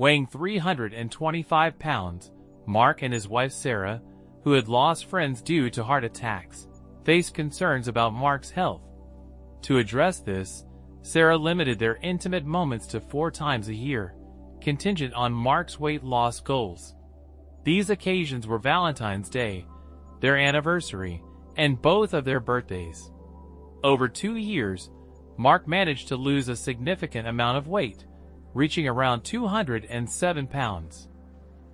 Weighing 325 pounds, Mark and his wife Sarah, who had lost friends due to heart attacks, faced concerns about Mark's health. To address this, Sarah limited their intimate moments to 4 times a year, contingent on Mark's weight loss goals. These occasions were Valentine's Day, their anniversary, and both of their birthdays. Over 2 years, Mark managed to lose a significant amount of weight, reaching around 207 pounds.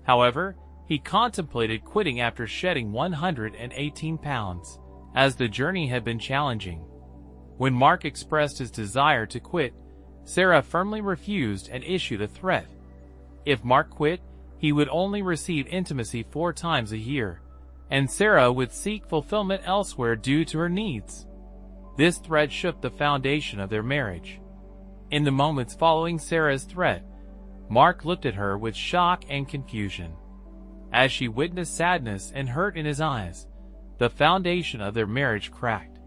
However, he contemplated quitting after shedding 118 pounds, as the journey had been challenging. When Mark expressed his desire to quit, Sarah firmly refused and issued a threat. If Mark quit, he would only receive intimacy 4 times a year, and Sarah would seek fulfillment elsewhere due to her needs. This threat shook the foundation of their marriage. In the moments following Sarah's threat, Mark looked at her with shock and confusion. As she witnessed sadness and hurt in his eyes, the foundation of their marriage cracked.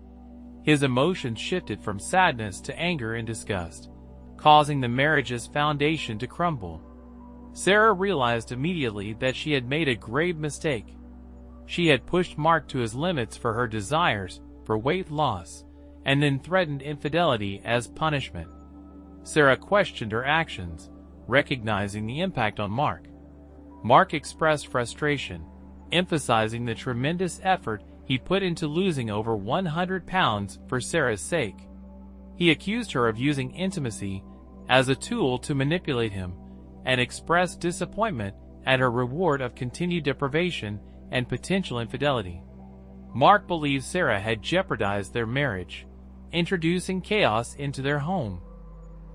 His emotions shifted from sadness to anger and disgust, causing the marriage's foundation to crumble. Sarah realized immediately that she had made a grave mistake. She had pushed Mark to his limits for her desires for weight loss, and then threatened infidelity as punishment. Sarah questioned her actions, recognizing the impact on Mark. Mark expressed frustration, emphasizing the tremendous effort he put into losing over 100 pounds for Sarah's sake. He accused her of using intimacy as a tool to manipulate him, and expressed disappointment at her reward of continued deprivation and potential infidelity. Mark believed Sarah had jeopardized their marriage, introducing chaos into their home.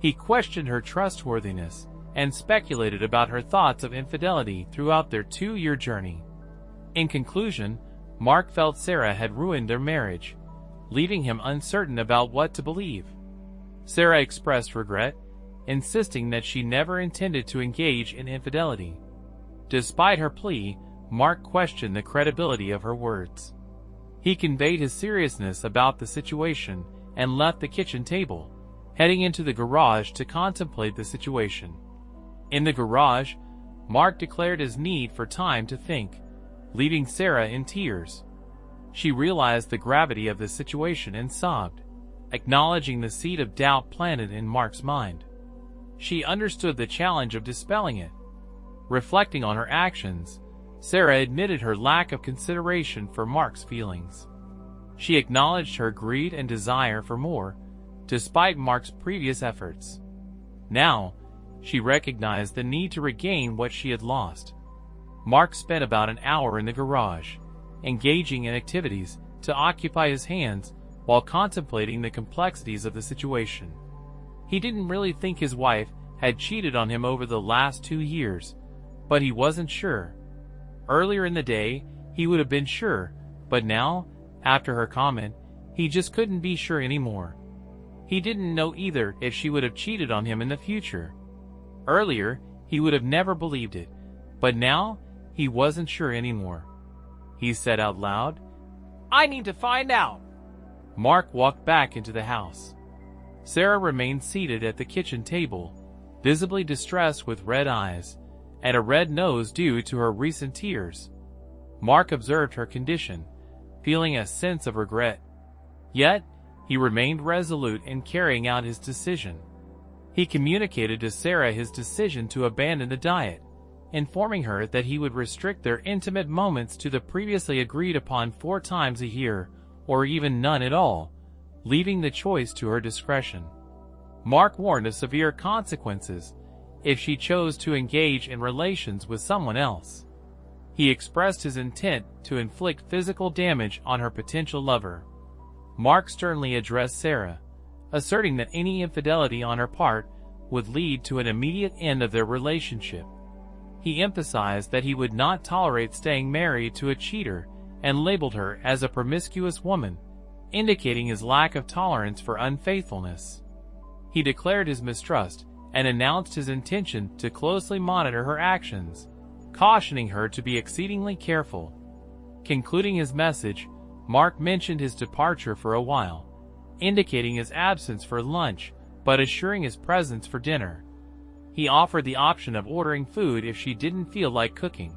He questioned her trustworthiness and speculated about her thoughts of infidelity throughout their 2-year journey. In conclusion, Mark felt Sarah had ruined their marriage, leaving him uncertain about what to believe. Sarah expressed regret, insisting that she never intended to engage in infidelity. Despite her plea, Mark questioned the credibility of her words. He conveyed his seriousness about the situation and left the kitchen table, heading into the garage to contemplate the situation. In the garage, Mark declared his need for time to think, leaving Sarah in tears. She realized the gravity of the situation and sobbed, acknowledging the seed of doubt planted in Mark's mind. She understood the challenge of dispelling it. Reflecting on her actions, Sarah admitted her lack of consideration for Mark's feelings. She acknowledged her greed and desire for more, despite Mark's previous efforts. Now, she recognized the need to regain what she had lost. Mark spent about an hour in the garage, engaging in activities to occupy his hands while contemplating the complexities of the situation. He didn't really think his wife had cheated on him over the last 2 years, but he wasn't sure. Earlier in the day, he would have been sure, but now, after her comment, he just couldn't be sure anymore. He didn't know either if she would have cheated on him in the future. Earlier, he would have never believed it, but now, he wasn't sure anymore. He said out loud, "I need to find out." Mark walked back into the house. Sarah remained seated at the kitchen table, visibly distressed with red eyes and a red nose due to her recent tears. Mark observed her condition, feeling a sense of regret. Yet, he remained resolute in carrying out his decision. He communicated to Sarah his decision to abandon the diet, informing her that he would restrict their intimate moments to the previously agreed upon 4 times a year, or even none at all, leaving the choice to her discretion. Mark warned of severe consequences if she chose to engage in relations with someone else. He expressed his intent to inflict physical damage on her potential lover. Mark sternly addressed Sarah, asserting that any infidelity on her part would lead to an immediate end of their relationship. He emphasized that he would not tolerate staying married to a cheater and labeled her as a promiscuous woman, indicating his lack of tolerance for unfaithfulness. He declared his mistrust and announced his intention to closely monitor her actions, cautioning her to be exceedingly careful. Concluding his message, Mark mentioned his departure for a while, indicating his absence for lunch but assuring his presence for dinner. he offered the option of ordering food if she didn't feel like cooking.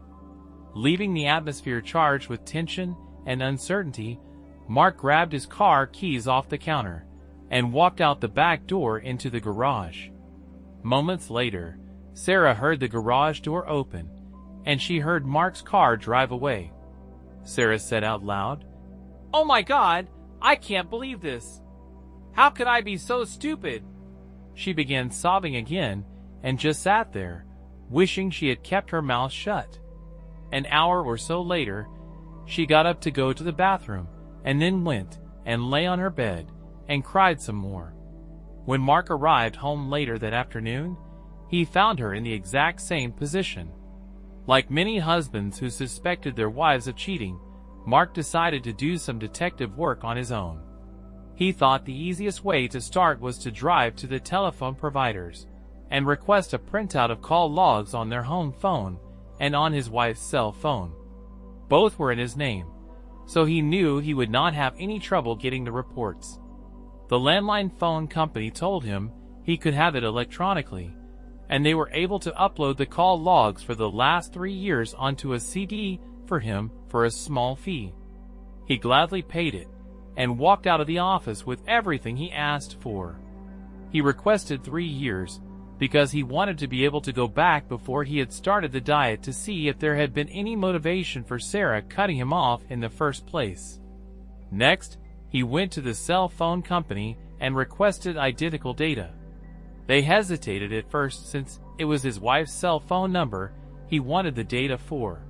Leaving the atmosphere charged with tension and uncertainty, Mark grabbed his car keys off the counter and walked out the back door into the garage. Moments later, Sarah heard the garage door open, and she heard Mark's car drive away. Sarah said out loud, "Oh my God, I can't believe this. How could I be so stupid?" She began sobbing again and just sat there, wishing she had kept her mouth shut. An hour or so later, she got up to go to the bathroom and then went and lay on her bed and cried some more. When Mark arrived home later that afternoon, he found her in the exact same position. Like many husbands who suspected their wives of cheating, Mark decided to do some detective work on his own. He thought the easiest way to start was to drive to the telephone providers and request a printout of call logs on their home phone and on his wife's cell phone. Both were in his name, so he knew he would not have any trouble getting the reports. The landline phone company told him he could have it electronically, and they were able to upload the call logs for the last 3 years onto a CD for him for a small fee. He gladly paid it and walked out of the office with everything he asked for. He requested 3 years because he wanted to be able to go back before he had started the diet to see if there had been any motivation for Sarah cutting him off in the first place. Next, he went to the cell phone company and requested identical data. They hesitated at first since it was his wife's cell phone number he wanted the data for.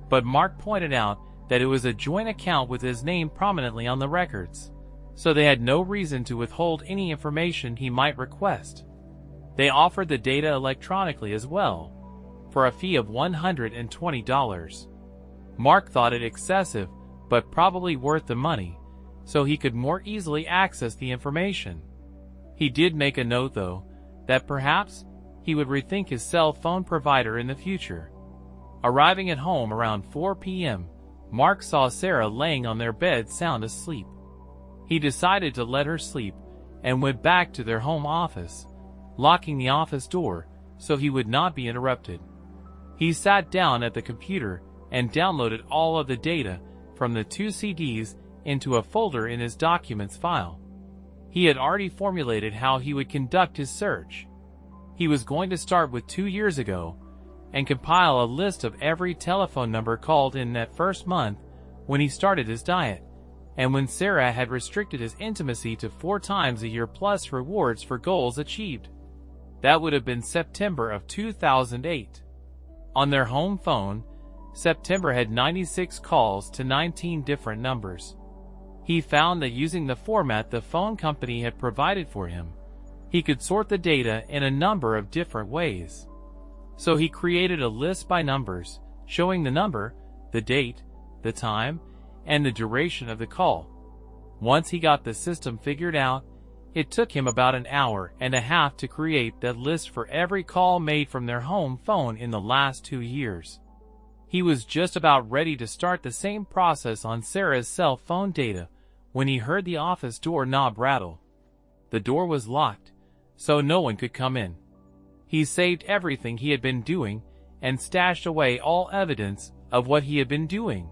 But Mark pointed out that it was a joint account with his name prominently on the records, so they had no reason to withhold any information he might request. They offered the data electronically as well, for a fee of $120. Mark thought it excessive, but probably worth the money, so he could more easily access the information. He did make a note, though, that perhaps he would rethink his cell phone provider in the future. Arriving at home around 4 p.m., Mark saw Sarah laying on their bed sound asleep. He decided to let her sleep and went back to their home office, locking the office door so he would not be interrupted. He sat down at the computer and downloaded all of the data from the 2 CDs into a folder in his documents file. He had already formulated how he would conduct his search. He was going to start with 2 years ago and compile a list of every telephone number called in that first month when he started his diet, and when Sarah had restricted his intimacy to 4 times a year plus rewards for goals achieved. That would have been September of 2008. On their home phone, September had 96 calls to 19 different numbers. He found that using the format the phone company had provided for him, he could sort the data in a number of different ways. So he created a list by numbers, showing the number, the date, the time, and the duration of the call. Once he got the system figured out, it took him about an hour and a half to create that list for every call made from their home phone in the last 2 years. He was just about ready to start the same process on Sarah's cell phone data when he heard the office door knob rattle. The door was locked, so no one could come in. He saved everything he had been doing and stashed away all evidence of what he had been doing.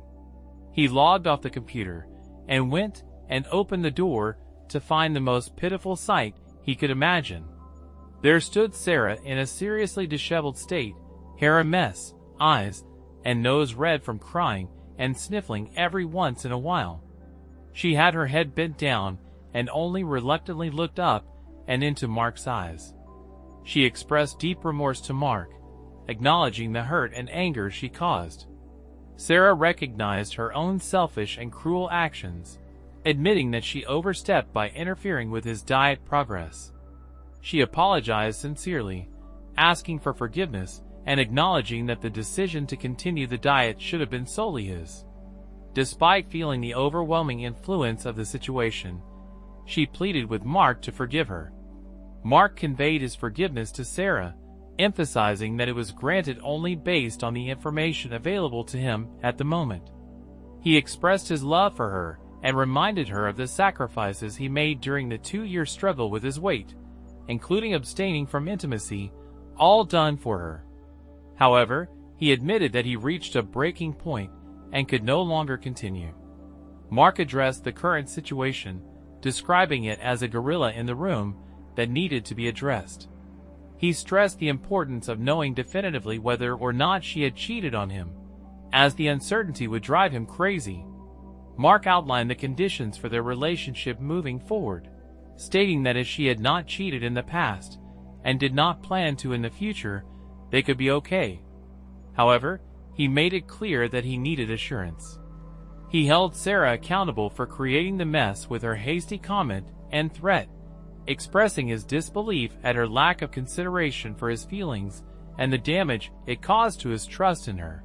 He logged off the computer and went and opened the door to find the most pitiful sight he could imagine. There stood Sarah in a seriously disheveled state, hair a mess, eyes and nose red from crying and sniffling every once in a while. She had her head bent down and only reluctantly looked up and into Mark's eyes. She expressed deep remorse to Mark, acknowledging the hurt and anger she caused. Sarah recognized her own selfish and cruel actions, admitting that she overstepped by interfering with his diet progress. She apologized sincerely, asking for forgiveness and acknowledging that the decision to continue the diet should have been solely his. Despite feeling the overwhelming influence of the situation, she pleaded with Mark to forgive her. Mark conveyed his forgiveness to Sarah, emphasizing that it was granted only based on the information available to him at the moment. He expressed his love for her and reminded her of the sacrifices he made during the 2-year struggle with his weight, including abstaining from intimacy, all done for her. However, he admitted that he reached a breaking point and could no longer continue. Mark addressed the current situation, describing it as a gorilla in the room that needed to be addressed. He stressed the importance of knowing definitively whether or not she had cheated on him, as the uncertainty would drive him crazy. Mark outlined the conditions for their relationship moving forward, stating that if she had not cheated in the past and did not plan to in the future, they could be okay. However, he made it clear that he needed assurance. He held Sarah accountable for creating the mess with her hasty comment and threat, expressing his disbelief at her lack of consideration for his feelings and the damage it caused to his trust in her.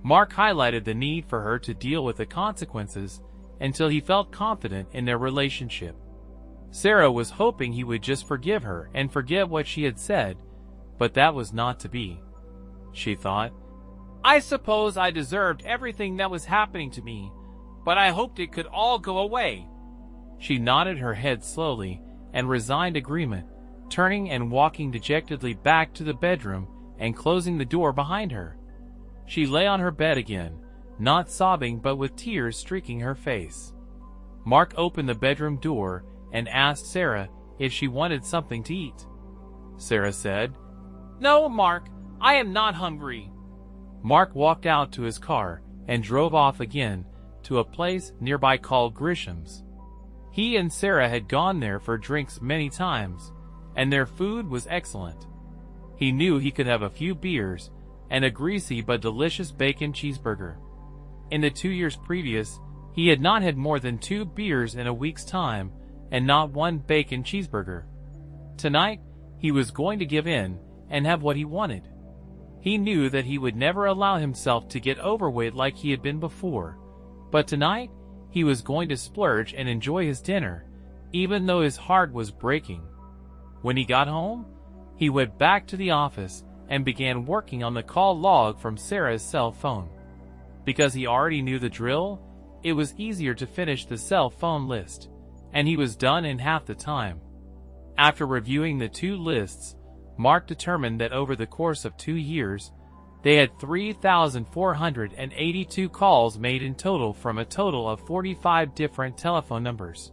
Mark highlighted the need for her to deal with the consequences until he felt confident in their relationship. Sarah was hoping he would just forgive her and forget what she had said, but that was not to be. She thought, "I suppose I deserved everything that was happening to me, but I hoped it could all go away." She nodded her head slowly and resigned agreement, turning and walking dejectedly back to the bedroom and closing the door behind her. She lay on her bed again, not sobbing but with tears streaking her face. Mark opened the bedroom door and asked Sarah if she wanted something to eat. Sarah said, "No, Mark, I am not hungry." Mark walked out to his car and drove off again to a place nearby called Grisham's. He and Sarah had gone there for drinks many times, and their food was excellent. He knew he could have a few beers and a greasy but delicious bacon cheeseburger. In the 2 years previous, he had not had more than 2 beers in a week's time and not 1 bacon cheeseburger. Tonight, he was going to give in and have what he wanted. He knew that he would never allow himself to get overweight like he had been before, but tonight, he was going to splurge and enjoy his dinner, even though his heart was breaking. When he got home, he went back to the office and began working on the call log from Sarah's cell phone. Because he already knew the drill, it was easier to finish the cell phone list, and he was done in half the time. After reviewing the 2 lists, Mark determined that over the course of 2 years, they had 3,482 calls made in total from a total of 45 different telephone numbers.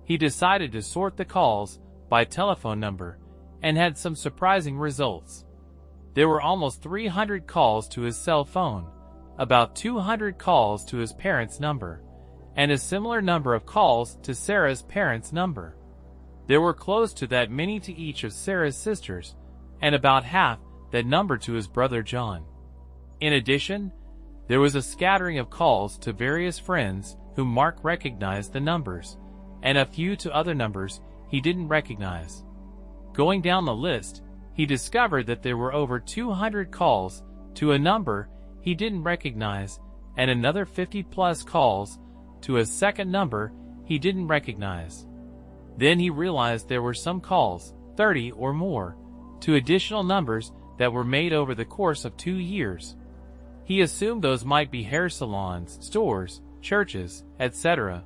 He decided to sort the calls by telephone number and had some surprising results. There were almost 300 calls to his cell phone, about 200 calls to his parents' number, and a similar number of calls to Sarah's parents' number. There were close to that many to each of Sarah's sisters, and about half that number to his brother John. In addition, there was a scattering of calls to various friends whom Mark recognized the numbers, and a few to other numbers he didn't recognize. Going down the list, he discovered that there were over 200 calls to a number he didn't recognize and another 50+ calls to a second number he didn't recognize. Then he realized there were some calls, 30 or more, to additional numbers that were made over the course of 2 years. He assumed those might be hair salons, stores, churches, etc.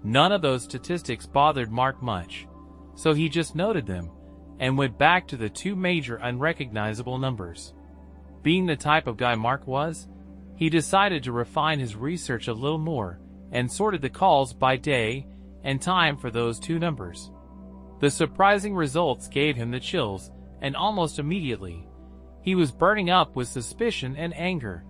None of those statistics bothered Mark much, so he just noted them and went back to the 2 major unrecognizable numbers. Being the type of guy Mark was, he decided to refine his research a little more and sorted the calls by day and time for those 2 numbers. The surprising results gave him the chills, and almost immediately, he was burning up with suspicion and anger.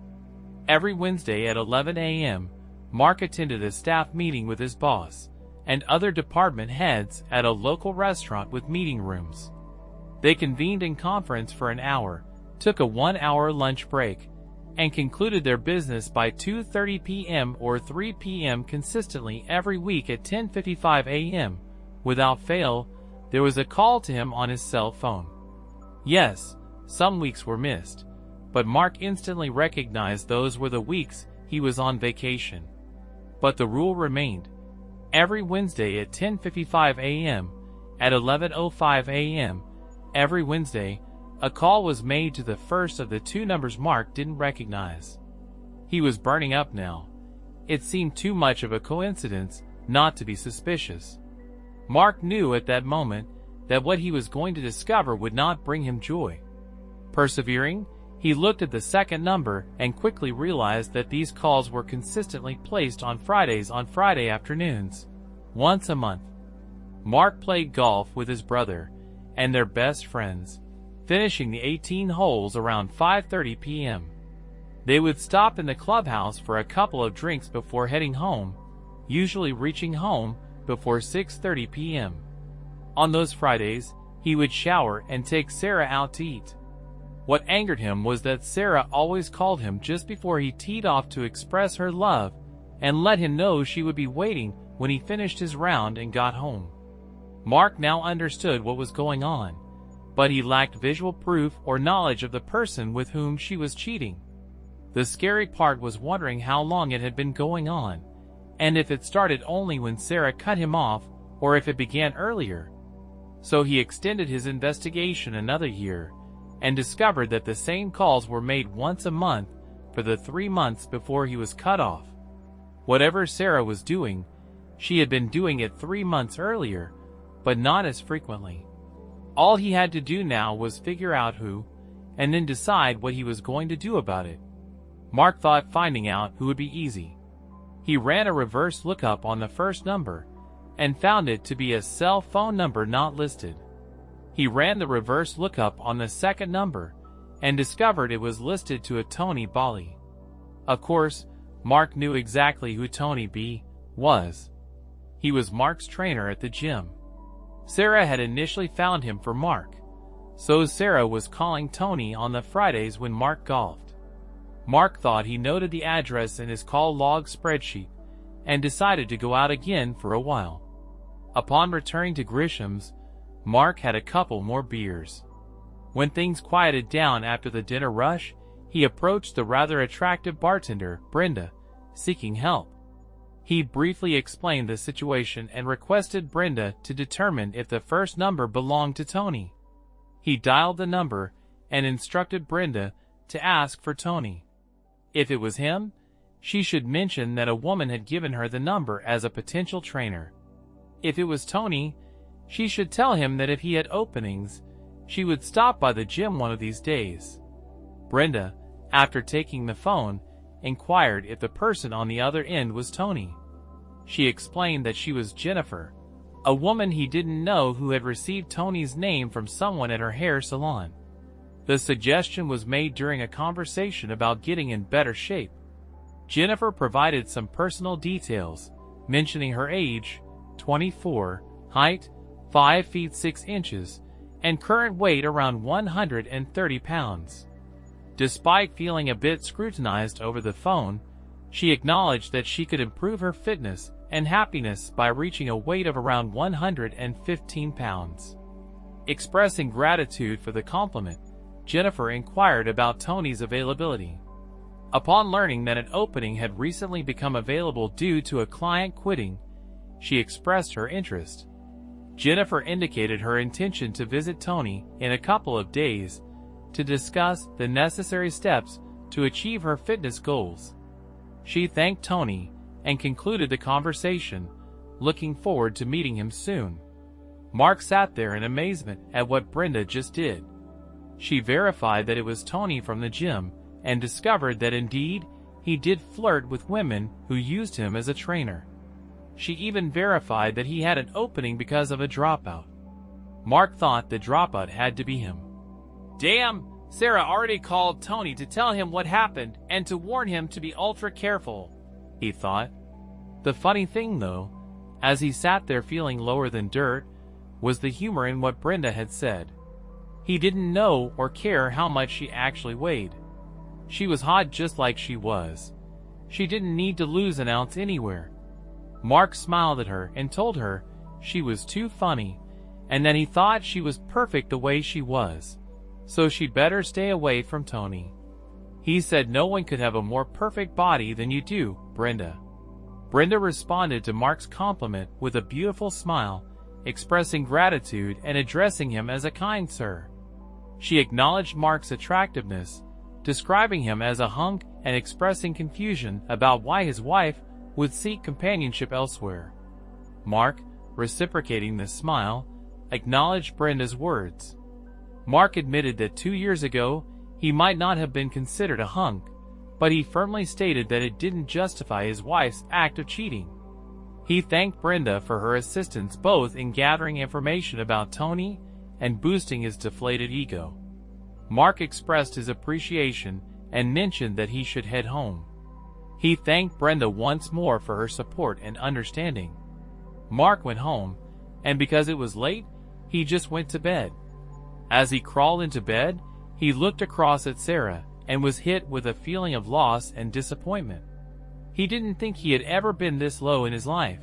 Every Wednesday at 11 a.m., Mark attended a staff meeting with his boss and other department heads at a local restaurant with meeting rooms. They convened in conference for an hour, took a 1-hour lunch break, and concluded their business by 2:30 p.m. or 3 p.m. consistently every week at 10:55 a.m. Without fail, there was a call to him on his cell phone. Yes, some weeks were missed, but Mark instantly recognized those were the weeks he was on vacation. But the rule remained. Every Wednesday at 10:55 a.m., at 11:05 a.m., every Wednesday, a call was made to the first of the 2 numbers Mark didn't recognize. He was burning up now. It seemed too much of a coincidence not to be suspicious. Mark knew at that moment that what he was going to discover would not bring him joy. Persevering, he looked at the second number and quickly realized that these calls were consistently placed on Fridays on Friday afternoons, once a month. Mark played golf with his brother and their best friends, finishing the 18 holes around 5:30 p.m. They would stop in the clubhouse for a couple of drinks before heading home, usually reaching home before 6:30 p.m. On those Fridays, he would shower and take Sarah out to eat. What angered him was that Sarah always called him just before he teed off to express her love and let him know she would be waiting when he finished his round and got home. Mark now understood what was going on, but he lacked visual proof or knowledge of the person with whom she was cheating. The scary part was wondering how long it had been going on, and if it started only when Sarah cut him off or if it began earlier. So he extended his investigation another year and discovered that the same calls were made once a month for the 3 months before he was cut off. Whatever Sarah was doing, she had been doing it 3 months earlier, but not as frequently. All he had to do now was figure out who, and then decide what he was going to do about it. Mark thought finding out who would be easy. He ran a reverse lookup on the first number and found it to be a cell phone number not listed. He ran the reverse lookup on the second number and discovered it was listed to a Tony Bali. Of course, Mark knew exactly who Tony B was. He was Mark's trainer at the gym. Sarah had initially found him for Mark, so Sarah was calling Tony on the Fridays when Mark golfed. Mark thought he noted the address in his call log spreadsheet and decided to go out again for a while. Upon returning to Grisham's, Mark had a couple more beers. When things quieted down after the dinner rush, he approached the rather attractive bartender, Brenda, seeking help. He briefly explained the situation and requested Brenda to determine if the first number belonged to Tony. He dialed the number and instructed Brenda to ask for Tony. If it was him, she should mention that a woman had given her the number as a potential trainer. If it was Tony, she should tell him that if he had openings, she would stop by the gym one of these days. Brenda, after taking the phone, inquired if the person on the other end was Tony. She explained that she was Jennifer, a woman he didn't know who had received Tony's name from someone at her hair salon. The suggestion was made during a conversation about getting in better shape. Jennifer provided some personal details, mentioning her age, 24, height, 5 feet 6 inches, and current weight around 130 pounds. Despite feeling a bit scrutinized over the phone, she acknowledged that she could improve her fitness and happiness by reaching a weight of around 115 pounds. Expressing gratitude for the compliment, Jennifer inquired about Tony's availability. Upon learning that an opening had recently become available due to a client quitting, she expressed her interest. Jennifer indicated her intention to visit Tony in a couple of days to discuss the necessary steps to achieve her fitness goals. She thanked Tony and concluded the conversation, looking forward to meeting him soon. Mark sat there in amazement at what Brenda just did. She verified that it was Tony from the gym and discovered that indeed he did flirt with women who used him as a trainer. She even verified that he had an opening because of a dropout. Mark thought the dropout had to be him. Damn, Sarah already called Tony to tell him what happened and to warn him to be ultra careful, he thought. The funny thing though, as he sat there feeling lower than dirt, was the humor in what Brenda had said. He didn't know or care how much she actually weighed. She was hot just like she was. She didn't need to lose an ounce anywhere. Mark smiled at her and told her she was too funny and that he thought she was perfect the way she was, so she'd better stay away from Tony. He said no one could have a more perfect body than you do, Brenda. Brenda responded to Mark's compliment with a beautiful smile, expressing gratitude and addressing him as a kind sir. She acknowledged Mark's attractiveness, describing him as a hunk and expressing confusion about why his wife would seek companionship elsewhere. Mark, reciprocating this smile, acknowledged Brenda's words. Mark admitted that 2 years ago, he might not have been considered a hunk, but he firmly stated that it didn't justify his wife's act of cheating. He thanked Brenda for her assistance both in gathering information about Tony and boosting his deflated ego. Mark expressed his appreciation and mentioned that he should head home. He thanked Brenda once more for her support and understanding. Mark went home, and because it was late, he just went to bed. As he crawled into bed, he looked across at Sarah and was hit with a feeling of loss and disappointment. He didn't think he had ever been this low in his life,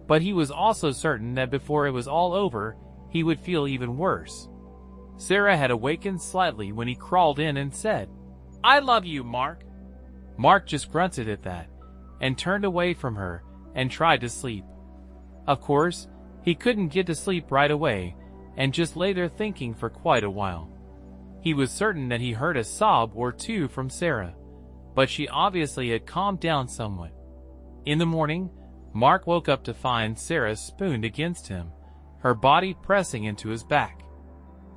but he was also certain that before it was all over, he would feel even worse. Sarah had awakened slightly when he crawled in and said, "I love you, Mark." Mark just grunted at that, and turned away from her and tried to sleep. Of course, he couldn't get to sleep right away, and just lay there thinking for quite a while. He was certain that he heard a sob or two from Sarah, but she obviously had calmed down somewhat. In the morning, Mark woke up to find Sarah spooned against him, her body pressing into his back.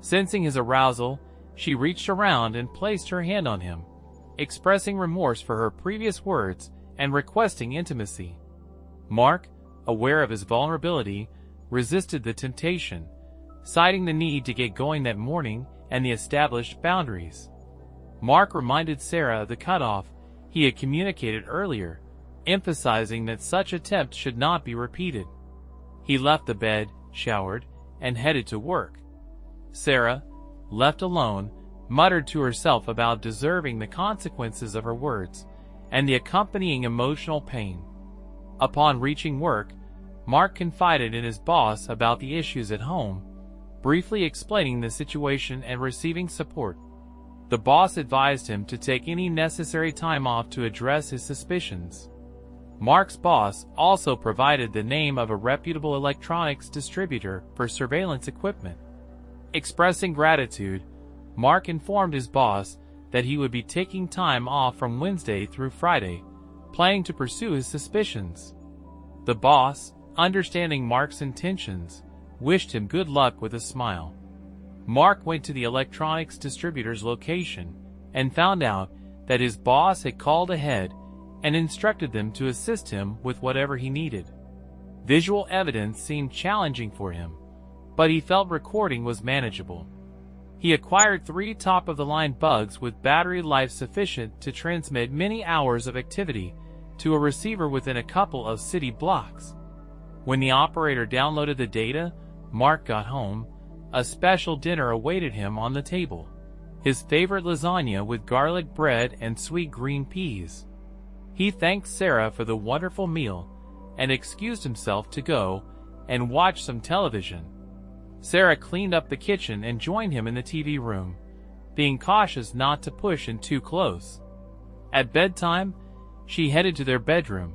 Sensing his arousal, she reached around and placed her hand on him, expressing remorse for her previous words and requesting intimacy. Mark, aware of his vulnerability, resisted the temptation, citing the need to get going that morning and the established boundaries. Mark reminded Sarah of the cutoff he had communicated earlier, emphasizing that such attempts should not be repeated. He left the bed, showered, and headed to work. Sarah, left alone, muttered to herself about deserving the consequences of her words and the accompanying emotional pain. Upon reaching work, Mark confided in his boss about the issues at home, briefly explaining the situation and receiving support. The boss advised him to take any necessary time off to address his suspicions. Mark's boss also provided the name of a reputable electronics distributor for surveillance equipment. Expressing gratitude, Mark informed his boss that he would be taking time off from Wednesday through Friday, planning to pursue his suspicions. The boss, understanding Mark's intentions, wished him good luck with a smile. Mark went to the electronics distributor's location and found out that his boss had called ahead and instructed them to assist him with whatever he needed. Visual evidence seemed challenging for him, but he felt recording was manageable. He acquired 3 top-of-the-line bugs with battery life sufficient to transmit many hours of activity to a receiver within a couple of city blocks. When the operator downloaded the data, Mark got home. A special dinner awaited him on the table. His favorite lasagna with garlic bread and sweet green peas. He thanked Sarah for the wonderful meal and excused himself to go and watch some television. Sarah cleaned up the kitchen and joined him in the TV room, being cautious not to push in too close. At bedtime, she headed to their bedroom,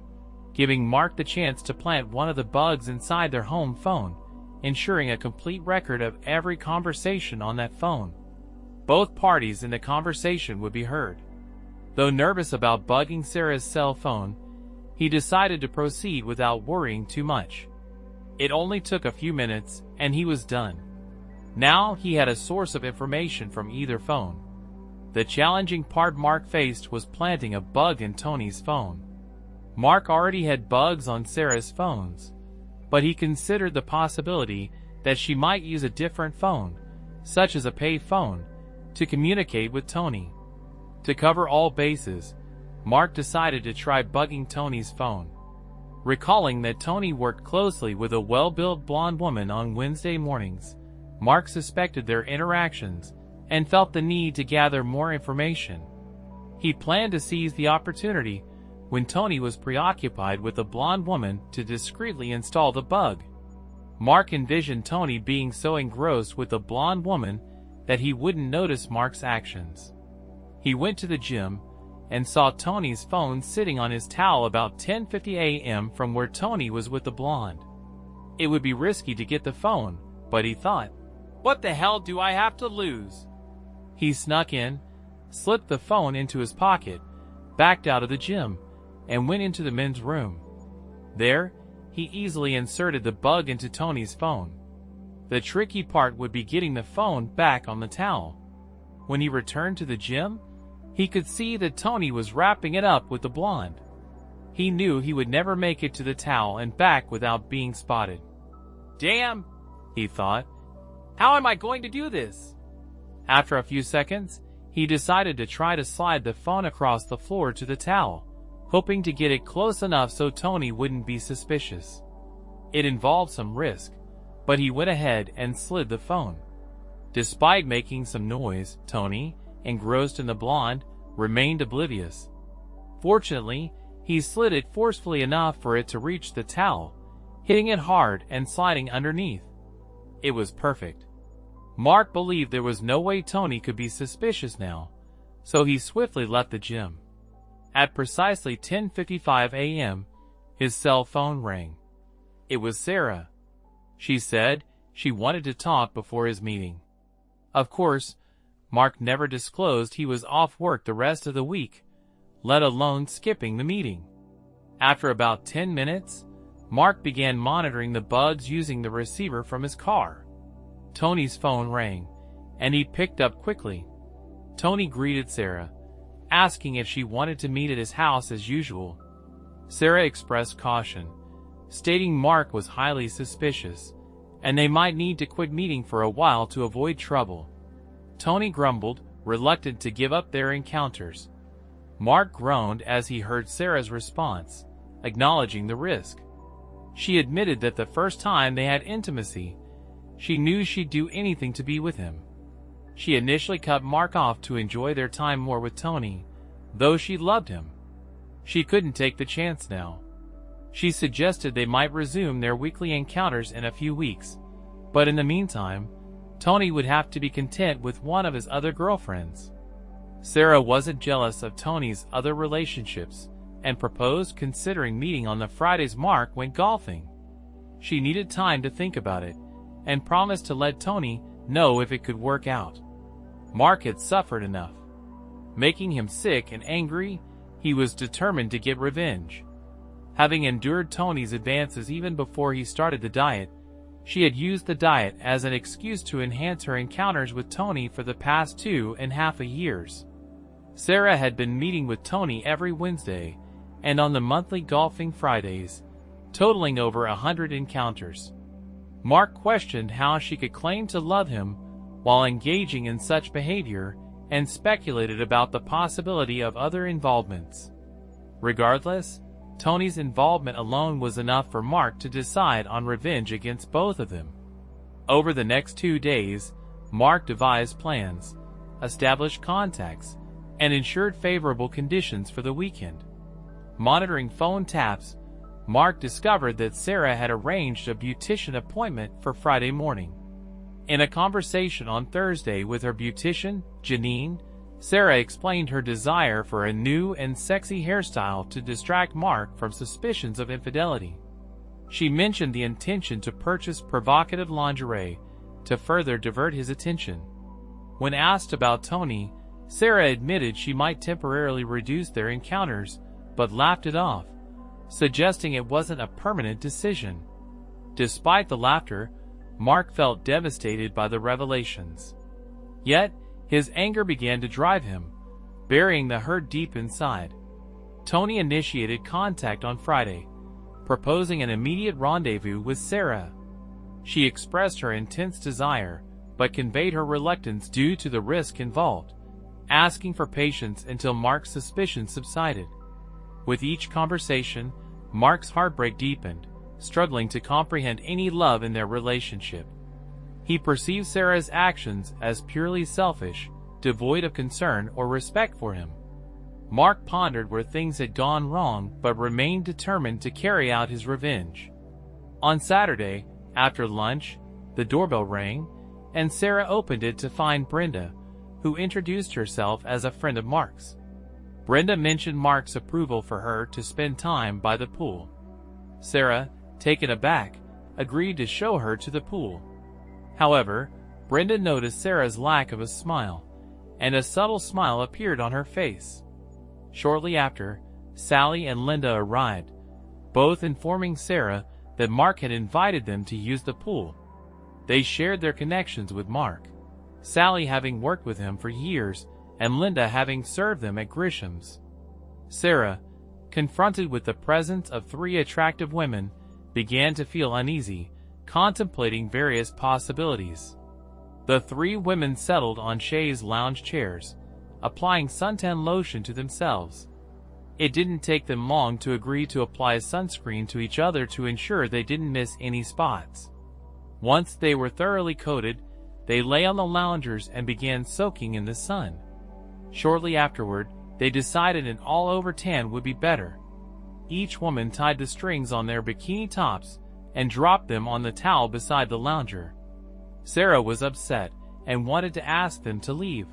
giving Mark the chance to plant one of the bugs inside their home phone, ensuring a complete record of every conversation on that phone. Both parties in the conversation would be heard. Though nervous about bugging Sarah's cell phone, he decided to proceed without worrying too much. It only took a few minutes, and he was done. Now he had a source of information from either phone. The challenging part Mark faced was planting a bug in Tony's phone. Mark already had bugs on Sarah's phones, but he considered the possibility that she might use a different phone, such as a pay phone, to communicate with Tony. To cover all bases, Mark decided to try bugging Tony's phone. Recalling that Tony worked closely with a well-built blonde woman on Wednesday mornings, Mark suspected their interactions and felt the need to gather more information. He planned to seize the opportunity when Tony was preoccupied with the blonde woman to discreetly install the bug. Mark envisioned Tony being so engrossed with the blonde woman that he wouldn't notice Mark's actions. He went to the gym and saw Tony's phone sitting on his towel about 10:50 a.m. from where Tony was with the blonde. It would be risky to get the phone, but he thought, "What the hell do I have to lose?" He snuck in, slipped the phone into his pocket, backed out of the gym, and went into the men's room. There, he easily inserted the bug into Tony's phone. The tricky part would be getting the phone back on the towel. When he returned to the gym, he could see that Tony was wrapping it up with the blonde. He knew he would never make it to the towel and back without being spotted. "Damn," he thought. "How am I going to do this?" After a few seconds, he decided to try to slide the phone across the floor to the towel, hoping to get it close enough so Tony wouldn't be suspicious. It involved some risk, but he went ahead and slid the phone. Despite making some noise, Tony, engrossed in the blonde, remained oblivious. Fortunately, he slid it forcefully enough for it to reach the towel, hitting it hard and sliding underneath. It was perfect. Mark believed there was no way Tony could be suspicious now, so he swiftly left the gym. At precisely 10:55 a.m., his cell phone rang. It was Sarah. She said she wanted to talk before his meeting. Of course, Mark never disclosed he was off work the rest of the week, let alone skipping the meeting. After about 10 minutes, Mark began monitoring the bugs using the receiver from his car. Tony's phone rang, and he picked up quickly. Tony greeted Sarah, asking if she wanted to meet at his house as usual. Sarah expressed caution, stating Mark was highly suspicious, and they might need to quit meeting for a while to avoid trouble. Tony grumbled, reluctant to give up their encounters. Mark groaned as he heard Sarah's response, acknowledging the risk. She admitted that the first time they had intimacy, she knew she'd do anything to be with him. She initially cut Mark off to enjoy their time more with Tony, though she loved him. She couldn't take the chance now. She suggested they might resume their weekly encounters in a few weeks, but in the meantime, Tony would have to be content with one of his other girlfriends. Sarah wasn't jealous of Tony's other relationships and proposed considering meeting on the Fridays Mark went golfing. She needed time to think about it and promised to let Tony know if it could work out. Mark had suffered enough. Making him sick and angry, he was determined to get revenge. Having endured Tony's advances even before he started the diet, she had used the diet as an excuse to enhance her encounters with Tony for the past 2.5 years. Sarah had been meeting with Tony every Wednesday and on the monthly golfing Fridays, totaling over 100 encounters. Mark questioned how she could claim to love him while engaging in such behavior and speculated about the possibility of other involvements. Regardless, Tony's involvement alone was enough for Mark to decide on revenge against both of them. Over the next 2 days, Mark devised plans, established contacts, and ensured favorable conditions for the weekend. Monitoring phone taps, Mark discovered that Sarah had arranged a beautician appointment for Friday morning. In a conversation on Thursday with her beautician, Janine, Sarah explained her desire for a new and sexy hairstyle to distract Mark from suspicions of infidelity. She mentioned the intention to purchase provocative lingerie to further divert his attention. When asked about Tony, Sarah admitted she might temporarily reduce their encounters, but laughed it off, suggesting it wasn't a permanent decision. Despite the laughter, Mark felt devastated by the revelations. Yet, his anger began to drive him, burying the hurt deep inside. Tony initiated contact on Friday, proposing an immediate rendezvous with Sarah. She expressed her intense desire, but conveyed her reluctance due to the risk involved, asking for patience until Mark's suspicion subsided. With each conversation, Mark's heartbreak deepened, struggling to comprehend any love in their relationship. He perceived Sarah's actions as purely selfish, devoid of concern or respect for him. Mark pondered where things had gone wrong but remained determined to carry out his revenge. On Saturday, after lunch, the doorbell rang, and Sarah opened it to find Brenda, who introduced herself as a friend of Mark's. Brenda mentioned Mark's approval for her to spend time by the pool. Sarah, taken aback, agreed to show her to the pool. However, Brenda noticed Sarah's lack of a smile, and a subtle smile appeared on her face. Shortly after, Sally and Linda arrived, both informing Sarah that Mark had invited them to use the pool. They shared their connections with Mark, Sally having worked with him for years and Linda having served them at Grisham's. Sarah, confronted with the presence of 3 attractive women, began to feel uneasy, contemplating various possibilities. The 3 women settled on chaise lounge chairs, applying suntan lotion to themselves. It didn't take them long to agree to apply sunscreen to each other to ensure they didn't miss any spots. Once they were thoroughly coated, they lay on the loungers and began soaking in the sun. Shortly afterward, they decided an all-over tan would be better. Each woman tied the strings on their bikini tops and dropped them on the towel beside the lounger. Sarah was upset and wanted to ask them to leave,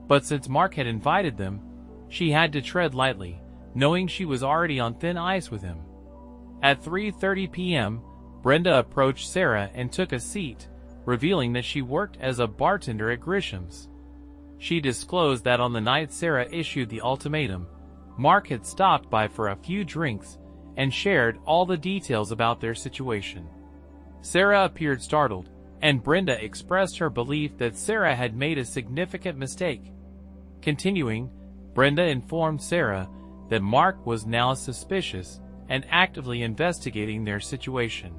but since Mark had invited them, she had to tread lightly, knowing she was already on thin ice with him. At 3:30 p.m., Brenda approached Sarah and took a seat, revealing that she worked as a bartender at Grisham's. She disclosed that on the night Sarah issued the ultimatum, Mark had stopped by for a few drinks and shared all the details about their situation. Sarah appeared startled, and Brenda expressed her belief that Sarah had made a significant mistake. Continuing, Brenda informed Sarah that Mark was now suspicious and actively investigating their situation.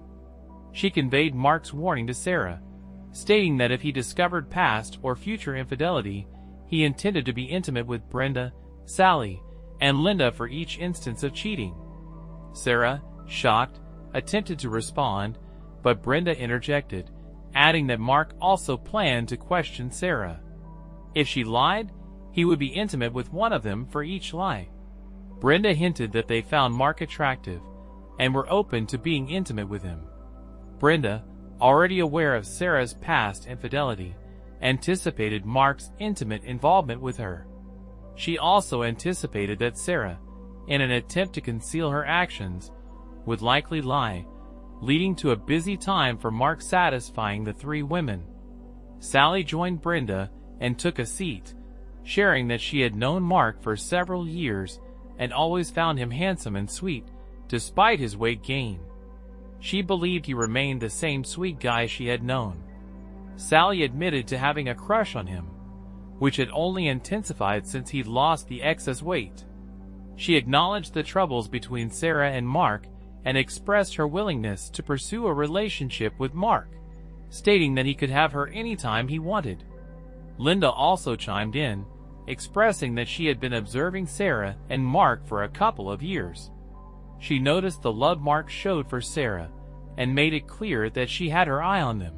She conveyed Mark's warning to Sarah, stating that if he discovered past or future infidelity, he intended to be intimate with Brenda, Sally, and Linda for each instance of cheating. Sarah, shocked, attempted to respond, but Brenda interjected, adding that Mark also planned to question Sarah. If she lied, he would be intimate with one of them for each lie. Brenda hinted that they found Mark attractive and were open to being intimate with him. Brenda, already aware of Sarah's past infidelity, anticipated Mark's intimate involvement with her. She also anticipated that Sarah, in an attempt to conceal her actions, would likely lie, leading to a busy time for Mark satisfying the 3 women. Sally joined Brenda and took a seat, sharing that she had known Mark for several years and always found him handsome and sweet, despite his weight gain. She believed he remained the same sweet guy she had known. Sally admitted to having a crush on him, which had only intensified since he'd lost the excess weight. She acknowledged the troubles between Sarah and Mark and expressed her willingness to pursue a relationship with Mark, stating that he could have her anytime he wanted. Linda also chimed in, expressing that she had been observing Sarah and Mark for a couple of years. She noticed the love Mark showed for Sarah and made it clear that she had her eye on them.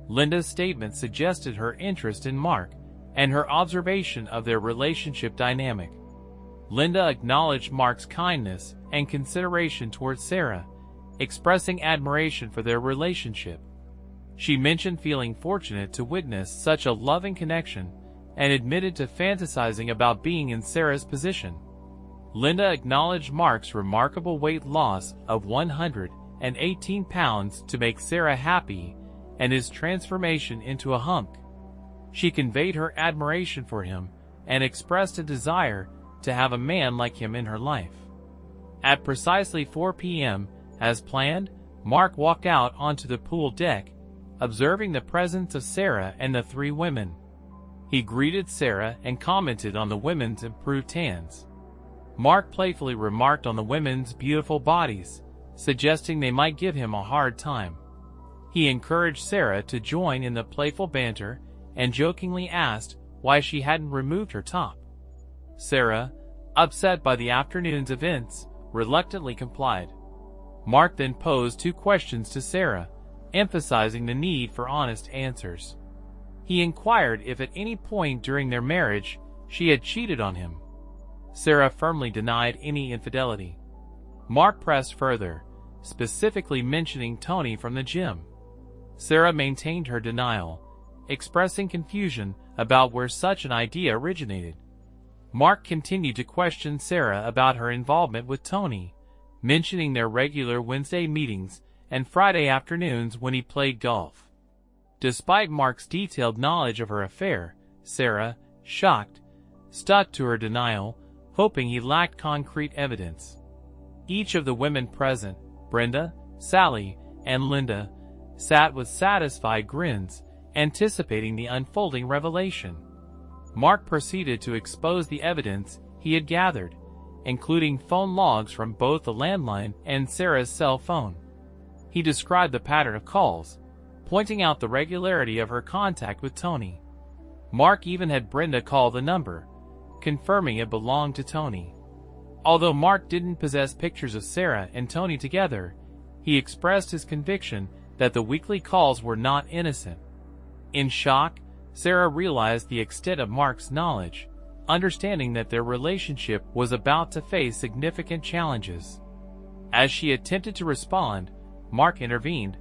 Linda's statement suggested her interest in Mark and her observation of their relationship dynamic. Linda acknowledged Mark's kindness and consideration towards Sarah, expressing admiration for their relationship. She mentioned feeling fortunate to witness such a loving connection and admitted to fantasizing about being in Sarah's position. Linda acknowledged Mark's remarkable weight loss of 118 pounds to make Sarah happy and his transformation into a hunk. She conveyed her admiration for him and expressed a desire to have a man like him in her life. At precisely 4 p.m., as planned, Mark walked out onto the pool deck, observing the presence of Sarah and the 3 women. He greeted Sarah and commented on the women's improved tans. Mark playfully remarked on the women's beautiful bodies, suggesting they might give him a hard time. He encouraged Sarah to join in the playful banter and jokingly asked why she hadn't removed her top. Sarah, upset by the afternoon's events, reluctantly complied. Mark then posed 2 questions to Sarah, emphasizing the need for honest answers. He inquired if at any point during their marriage she had cheated on him. Sarah firmly denied any infidelity. Mark pressed further, specifically mentioning Tony from the gym. Sarah maintained her denial, expressing confusion about where such an idea originated. Mark continued to question Sarah about her involvement with Tony, mentioning their regular Wednesday meetings and Friday afternoons when he played golf. Despite Mark's detailed knowledge of her affair, Sarah, shocked, stuck to her denial, hoping he lacked concrete evidence. Each of the women present, Brenda, Sally, and Linda, sat with satisfied grins, anticipating the unfolding revelation. Mark proceeded to expose the evidence he had gathered, including phone logs from both the landline and Sarah's cell phone. He described the pattern of calls, pointing out the regularity of her contact with Tony. Mark even had Brenda call the number, confirming it belonged to Tony. Although Mark didn't possess pictures of Sarah and Tony together, he expressed his conviction that the weekly calls were not innocent. In shock, Sarah realized the extent of Mark's knowledge, understanding that their relationship was about to face significant challenges. As she attempted to respond, Mark intervened,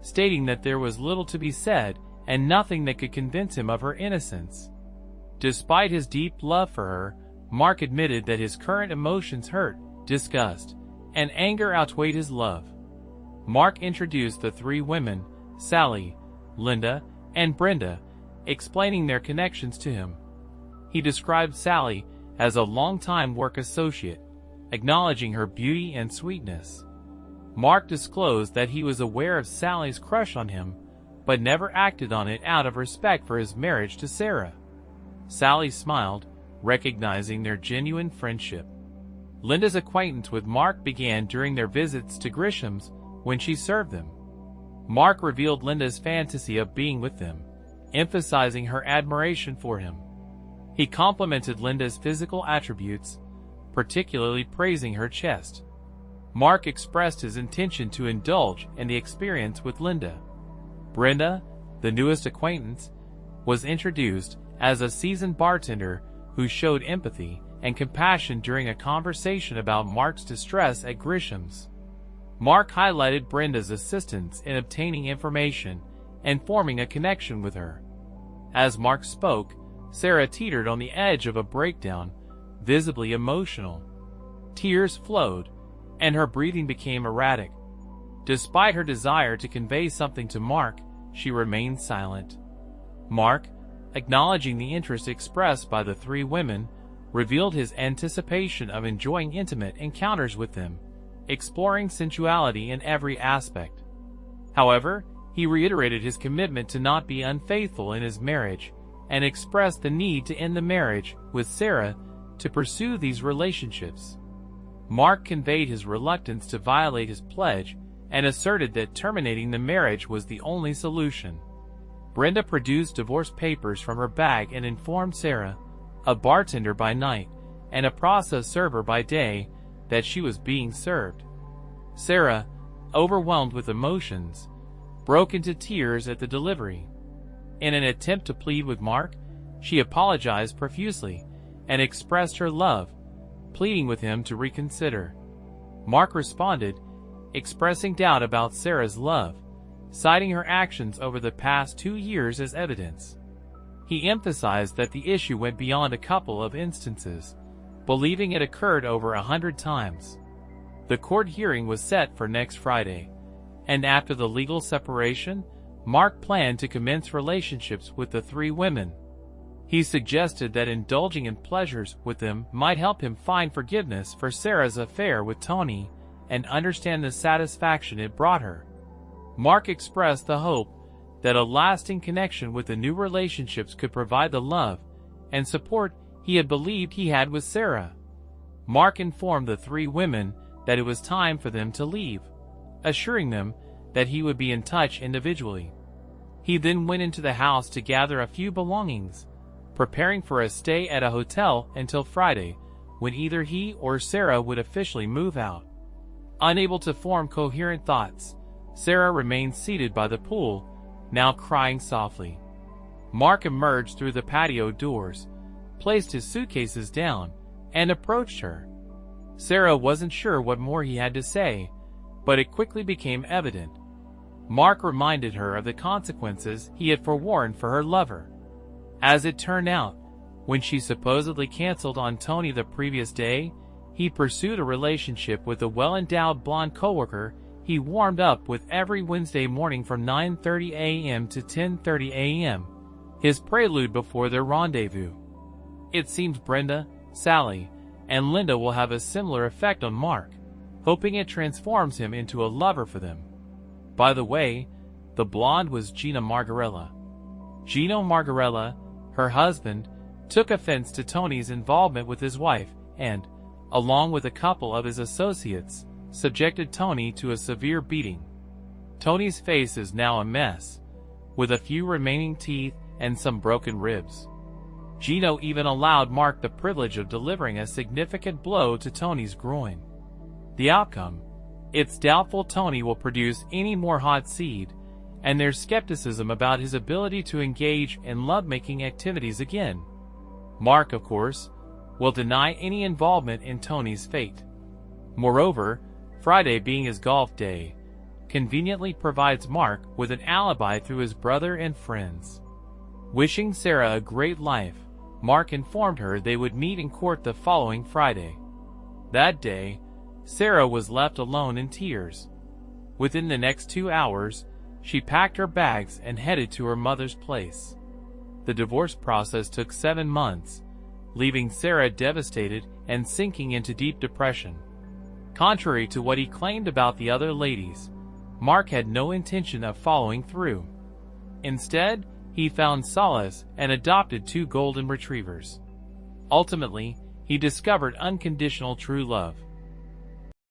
stating that there was little to be said and nothing that could convince him of her innocence. Despite his deep love for her, Mark admitted that his current emotions hurt, disgust, and anger outweighed his love. Mark introduced the three women, Sally, Linda, and Brenda, explaining their connections to him. He described Sally as a longtime work associate, acknowledging her beauty and sweetness. Mark disclosed that he was aware of Sally's crush on him, but never acted on it out of respect for his marriage to Sarah. Sally smiled, recognizing their genuine friendship. Linda's acquaintance with Mark began during their visits to Grisham's when she served them. Mark revealed Linda's fantasy of being with them, emphasizing her admiration for him. He complimented Linda's physical attributes, particularly praising her chest. Mark expressed his intention to indulge in the experience with Linda. Brenda, the newest acquaintance, was introduced as a seasoned bartender who showed empathy and compassion during a conversation about Mark's distress at Grisham's. Mark highlighted Brenda's assistance in obtaining information and forming a connection with her. As Mark spoke, Sarah teetered on the edge of a breakdown, visibly emotional. Tears flowed, and her breathing became erratic. Despite her desire to convey something to Mark, she remained silent. Mark, acknowledging the interest expressed by the three women, revealed his anticipation of enjoying intimate encounters with them, exploring sensuality in every aspect. However, he reiterated his commitment to not be unfaithful in his marriage, and expressed the need to end the marriage with Sarah to pursue these relationships. Mark conveyed his reluctance to violate his pledge and asserted that terminating the marriage was the only solution. Brenda produced divorce papers from her bag and informed Sarah, a bartender by night and a process server by day, that she was being served. Sarah, overwhelmed with emotions, broke into tears at the delivery. In an attempt to plead with Mark, she apologized profusely and expressed her love, pleading with him to reconsider. Mark responded, expressing doubt about Sarah's love, citing her actions over the past 2 years as evidence. He emphasized that the issue went beyond a couple of instances, believing it occurred over 100 times. The court hearing was set for next Friday, and after the legal separation, Mark planned to commence relationships with the three women. He suggested that indulging in pleasures with them might help him find forgiveness for Sarah's affair with Tony and understand the satisfaction it brought her. Mark expressed the hope that a lasting connection with the new relationships could provide the love and support he had believed he had with Sarah. Mark informed the three women that it was time for them to leave, assuring them that he would be in touch individually. He then went into the house to gather a few belongings, preparing for a stay at a hotel until Friday, when either he or Sarah would officially move out. Unable to form coherent thoughts, Sarah remained seated by the pool, now crying softly. Mark emerged through the patio doors, placed his suitcases down, and approached her. Sarah wasn't sure what more he had to say, but it quickly became evident. Mark reminded her of the consequences he had forewarned for her lover. As it turned out, when she supposedly canceled on Tony the previous day, he pursued a relationship with a well-endowed blonde coworker he warmed up with every Wednesday morning from 9:30 a.m. to 10:30 a.m., his prelude before their rendezvous. It seems Brenda, Sally, and Linda will have a similar effect on Mark, hoping it transforms him into a lover for them. By the way, The blonde was Gina Margarella. Gino Margarella, her husband, took offense to Tony's involvement with his wife and, along with a couple of his associates, subjected Tony to a severe beating. Tony's face is now a mess, with a few remaining teeth and some broken ribs. Gino even allowed Mark the privilege of delivering a significant blow to Tony's groin. The outcome? It's doubtful Tony will produce any more hot seed, and there's skepticism about his ability to engage in lovemaking activities again. Mark, of course, will deny any involvement in Tony's fate. Moreover, Friday being his golf day, conveniently provides Mark with an alibi through his brother and friends. Wishing Sarah a great life, Mark informed her they would meet in court the following Friday. That day, Sarah was left alone in tears. Within the next 2 hours, she packed her bags and headed to her mother's place. The divorce process took 7 months, leaving Sarah devastated and sinking into deep depression. Contrary to what he claimed about the other ladies, Mark had no intention of following through. Instead, he found solace and adopted 2 golden retrievers. Ultimately, he discovered unconditional true love.